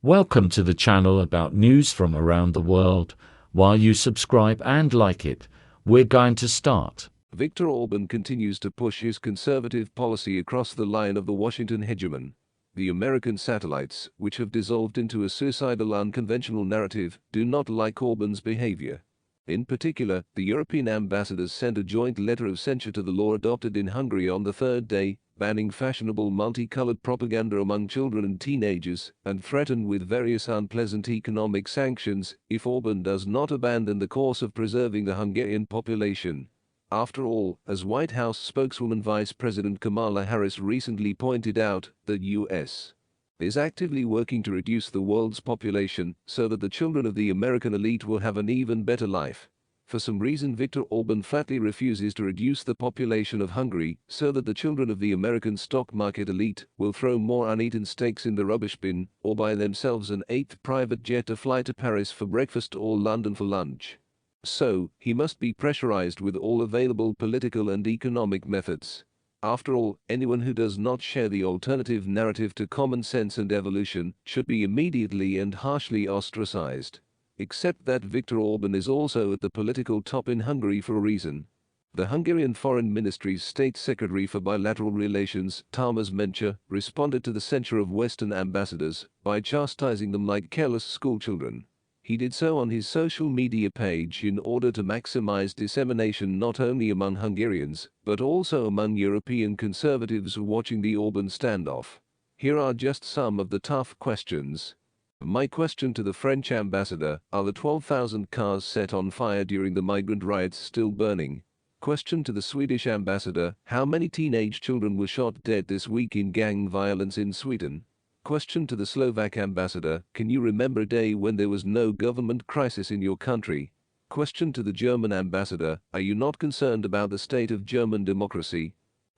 Welcome to the channel about news from around the world. While you subscribe and like it, we're going to start. Viktor Orbán continues to push his conservative policy across the line of the Washington hegemon. The American satellites, which have dissolved into a suicidal unconventional narrative, do not like Orbán's behavior. In particular, the European ambassadors sent a joint letter of censure to the law adopted in Hungary on the third day, banning fashionable multicolored propaganda among children and teenagers, and threatened with various unpleasant economic sanctions if Orbán does not abandon the course of preserving the Hungarian population. After all, as White House spokeswoman Vice President Kamala Harris recently pointed out, the U.S. is actively working to reduce the world's population so that the children of the American elite will have an even better life. For some reason, Viktor Orbán flatly refuses to reduce the population of Hungary so that the children of the American stock market elite will throw more uneaten steaks in the rubbish bin or buy themselves an eighth private jet to fly to Paris for breakfast or London for lunch. So, he must be pressurized with all available political and economic methods. After all, anyone who does not share the alternative narrative to common sense and evolution should be immediately and harshly ostracized. Except that Viktor Orbán is also at the political top in Hungary for a reason. The Hungarian Foreign Ministry's State Secretary for Bilateral Relations, Tamás Menczer, responded to the censure of Western ambassadors by chastising them like careless schoolchildren. He did so on his social media page in order to maximize dissemination not only among Hungarians, but also among European conservatives watching the Orbán standoff. Here are just some of the tough questions. My question to the French ambassador: are the 12,000 cars set on fire during the migrant riots still burning? Question to the Swedish ambassador: how many teenage children were shot dead this week in gang violence in Sweden? Question to the Slovak ambassador: can you remember a day when there was no government crisis in your country? Question to the German ambassador: are you not concerned about the state of German democracy,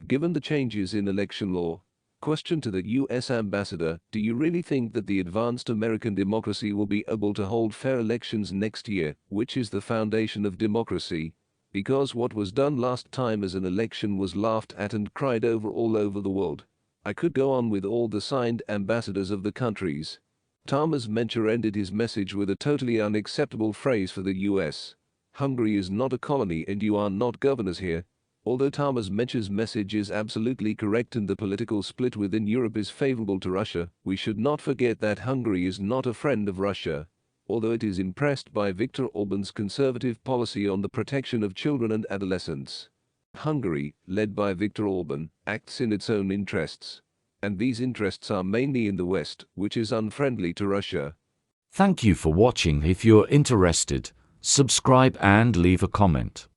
given the changes in election law? Question to the US ambassador: do you really think that the advanced American democracy will be able to hold fair elections next year, which is the foundation of democracy? Because what was done last time as an election was laughed at and cried over all over the world. I could go on with all the signed ambassadors of the countries. Tamás Menczer ended his message with a totally unacceptable phrase for the US. Hungary is not a colony and you are not governors here. Although Tamás Menczer's message is absolutely correct and the political split within Europe is favorable to Russia, we should not forget that Hungary is not a friend of Russia. Although it is impressed by Viktor Orbán's conservative policy on the protection of children and adolescents. Hungary, led by Viktor Orbán, acts in its own interests. And these interests are mainly in the West, which is unfriendly to Russia. Thank you for watching. If you're interested, subscribe and leave a comment.